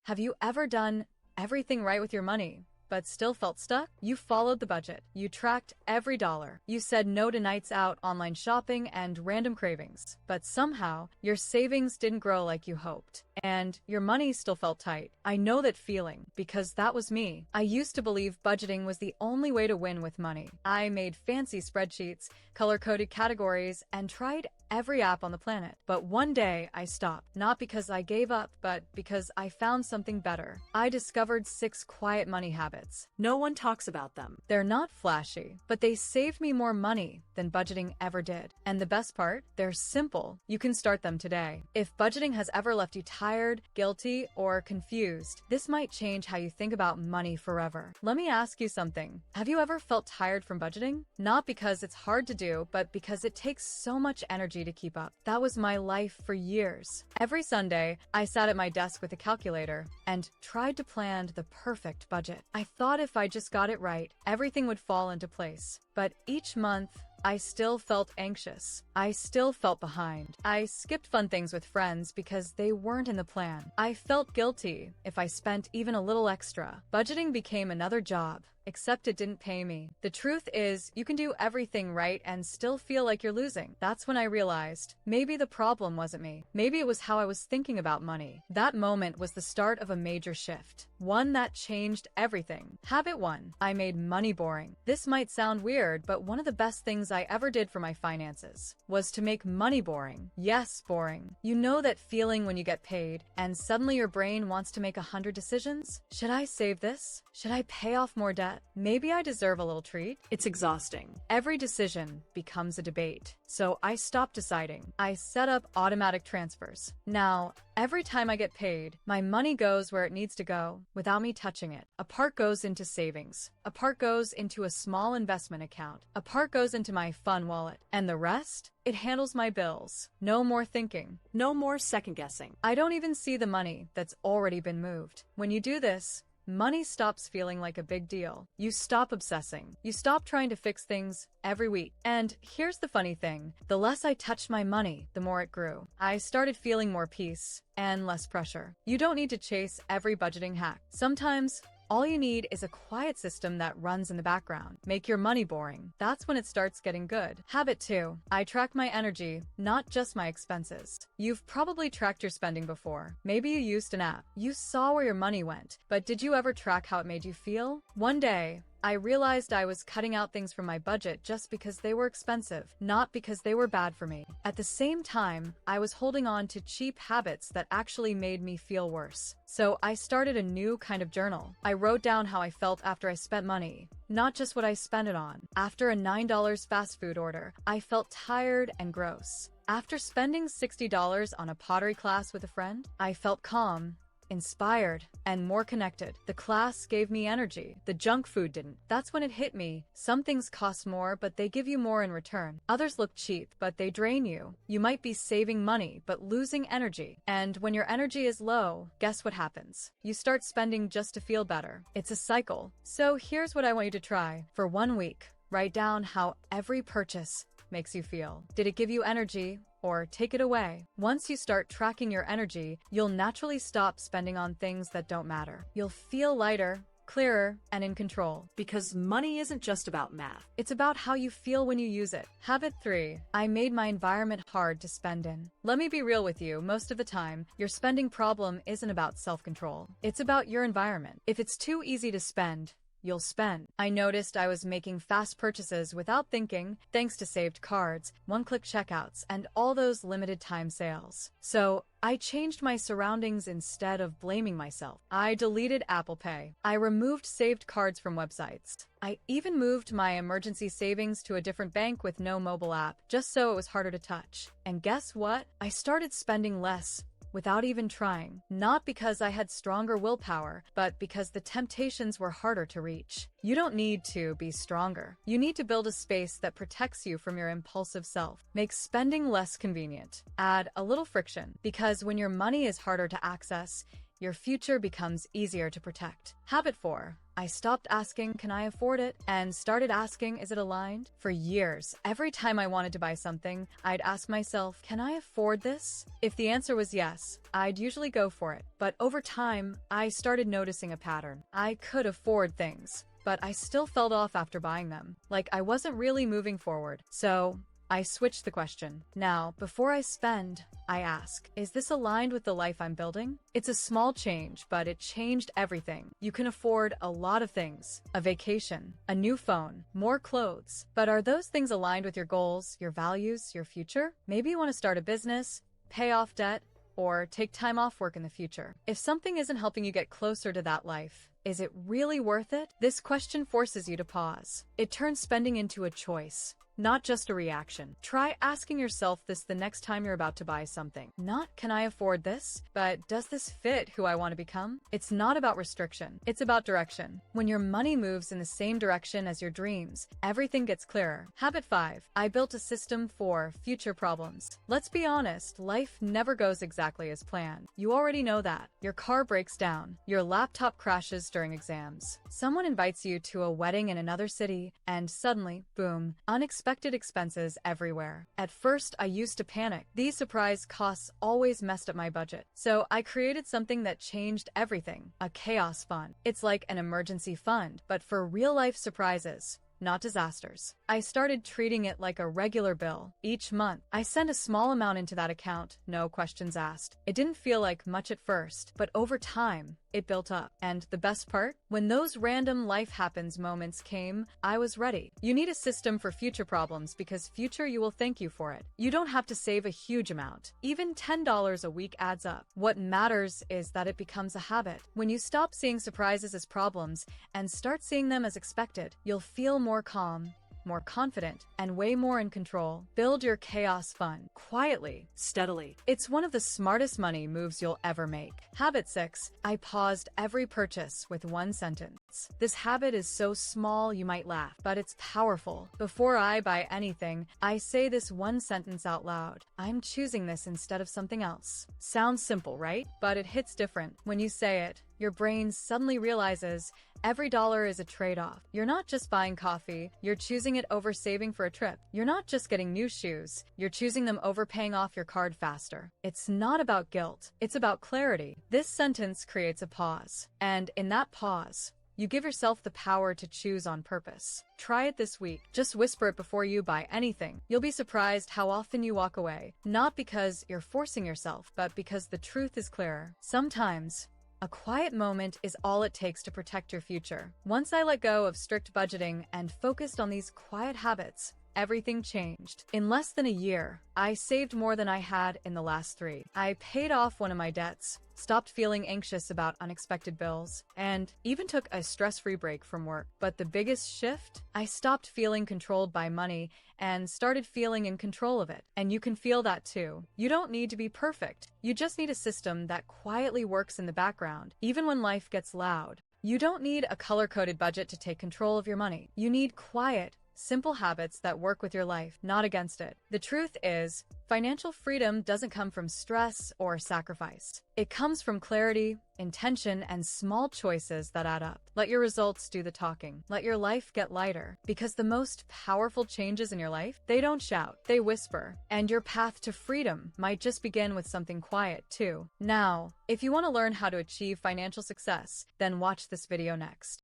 Have you ever done everything right with your money, but still felt stuck? You followed the budget. You tracked every dollar. You said no to nights out, online shopping, and random cravings. But somehow, your savings didn't grow like you hoped. And your money still felt tight. I know that feeling, because that was me. I used to believe budgeting was the only way to win with money. I made fancy spreadsheets, color-coded categories, and tried every app on the planet. But one day, I stopped. Not because I gave up, but because I found something better. I discovered 6 quiet money habits. No one talks about them. They're not flashy, but they saved me more money than budgeting ever did. And the best part? They're simple. You can start them today. If budgeting has ever left you tired, guilty, or confused, this might change how you think about money forever. Let me ask you something. Have you ever felt tired from budgeting? Not because it's hard to do, but because it takes so much energy to keep up. That was my life for years. Every Sunday, I sat at my desk with a calculator and tried to plan the perfect budget. I thought if I just got it right, everything would fall into place. But each month, I still felt anxious. I still felt behind. I skipped fun things with friends because they weren't in the plan. I felt guilty if I spent even a little extra. Budgeting became another job, except it didn't pay me. The truth is, you can do everything right and still feel like you're losing. That's when I realized, maybe the problem wasn't me. Maybe it was how I was thinking about money. That moment was the start of a major shift. One that changed everything. Habit 1. I made money boring. This might sound weird, but one of the best things I ever did for my finances was to make money boring. Yes, boring. You know that feeling when you get paid and suddenly your brain wants to make 100 decisions? Should I save this? Should I pay off more debt? Maybe I deserve a little treat? It's exhausting. Every decision becomes a debate. So I stopped deciding. I set up automatic transfers. Now, every time I get paid, my money goes where it needs to go without me touching it. A part goes into savings. A part goes into a small investment account. A part goes into my fun wallet. And the rest? It handles my bills. No more thinking. No more second guessing. I don't even see the money that's already been moved. When you do this, money stops feeling like a big deal. You stop obsessing. You stop trying to fix things every week. And here's the funny thing. The less I touched my money, the more it grew. I started feeling more peace and less pressure. You don't need to chase every budgeting hack. Sometimes, all you need is a quiet system that runs in the background. Make your money boring. That's when it starts getting good. Habit 2. I track my energy, not just my expenses. You've probably tracked your spending before. Maybe you used an app. You saw where your money went, but did you ever track how it made you feel? One day, I realized I was cutting out things from my budget just because they were expensive, not because they were bad for me. At the same time, I was holding on to cheap habits that actually made me feel worse. So I started a new kind of journal. I wrote down how I felt after I spent money, not just what I spent it on. After a $9 fast food order, I felt tired and gross. After spending $60 on a pottery class with a friend, I felt calm, inspired, and more connected. The class gave me energy. The junk food didn't. That's when it hit me. Some things cost more, but they give you more in return. Others look cheap, but they drain you. You might be saving money, but losing energy. And when your energy is low, guess what happens? You start spending just to feel better. It's a cycle. So here's what I want you to try. For 1 week, write down how every purchase makes you feel. Did it give you energy? Or take it away. Once you start tracking your energy, you'll naturally stop spending on things that don't matter. You'll feel lighter, clearer, and in control. Because money isn't just about math. It's about how you feel when you use it. Habit 3. I made my environment hard to spend in. Let me be real with you. Most of the time, your spending problem isn't about self-control. It's about your environment. If it's too easy to spend, you'll spend. I noticed I was making fast purchases without thinking, thanks to saved cards, one-click checkouts, and all those limited time sales. So I changed my surroundings instead of blaming myself. I deleted Apple Pay. I removed saved cards from websites. I even moved my emergency savings to a different bank with no mobile app, just so it was harder to touch. And guess what? I started spending less without even trying. Not because I had stronger willpower, but because the temptations were harder to reach. You don't need to be stronger. You need to build a space that protects you from your impulsive self. Make spending less convenient. Add a little friction, because when your money is harder to access, your future becomes easier to protect. Habit 4. I stopped asking, can I afford it? And started asking, is it aligned? For years, every time I wanted to buy something, I'd ask myself, can I afford this? If the answer was yes, I'd usually go for it. But over time, I started noticing a pattern. I could afford things, but I still fell off after buying them. Like I wasn't really moving forward. So I switched the question. Now, before I spend, I ask, is this aligned with the life I'm building? It's a small change, but it changed everything. You can afford a lot of things. A vacation, a new phone, more clothes. But are those things aligned with your goals, your values, your future? Maybe you want to start a business, pay off debt, or take time off work in the future. If something isn't helping you get closer to that life, is it really worth it? This question forces you to pause. It turns spending into a choice, not just a reaction. Try asking yourself this the next time you're about to buy something. Not, can I afford this? But does this fit who I want to become? It's not about restriction. It's about direction. When your money moves in the same direction as your dreams, everything gets clearer. Habit 5. I built a system for future problems. Let's be honest, life never goes exactly as planned. You already know that. Your car breaks down. Your laptop crashes during exams. Someone invites you to a wedding in another city, and suddenly, boom, unexpected expenses everywhere. At first, I used to panic. These surprise costs always messed up my budget. So I created something that changed everything, a chaos fund. It's like an emergency fund, but for real-life surprises, not disasters. I started treating it like a regular bill. Each month, I sent a small amount into that account, no questions asked. It didn't feel like much at first, but over time, it built up. And the best part? When those random life happens moments came, I was ready. You need a system for future problems because future you will thank you for it. You don't have to save a huge amount. Even $10 a week adds up. What matters is that it becomes a habit. When you stop seeing surprises as problems and start seeing them as expected, you'll feel more calm, more confident, and way more in control. Build your chaos fund quietly, steadily. It's one of the smartest money moves you'll ever make. Habit 6. I paused every purchase with one sentence. This habit is so small you might laugh, but it's powerful. Before I buy anything, I say this one sentence out loud. I'm choosing this instead of something else. Sounds simple, right? But it hits different. When you say it, your brain suddenly realizes every dollar is a trade-off. You're not just buying coffee, you're choosing it over saving for a trip. You're not just getting new shoes, you're choosing them over paying off your card faster. It's not about guilt, it's about clarity. This sentence creates a pause, and in that pause, you give yourself the power to choose on purpose. Try it this week. Just whisper it before you buy anything. You'll be surprised how often you walk away, not because you're forcing yourself, but because the truth is clearer. Sometimes, a quiet moment is all it takes to protect your future. Once I let go of strict budgeting and focused on these quiet habits, everything changed. In less than a year, I saved more than I had in the last 3. I paid off one of my debts, stopped feeling anxious about unexpected bills, and even took a stress-free break from work. But the biggest shift? I stopped feeling controlled by money and started feeling in control of it. And you can feel that too. You don't need to be perfect. You just need a system that quietly works in the background, even when life gets loud. You don't need a color-coded budget to take control of your money. You need quiet, simple habits that work with your life, not against it. The truth is, financial freedom doesn't come from stress or sacrifice. It comes from clarity, intention, and small choices that add up. Let your results do the talking. Let your life get lighter. Because the most powerful changes in your life, they don't shout, they whisper. And your path to freedom might just begin with something quiet, too. Now, if you want to learn how to achieve financial success, then watch this video next.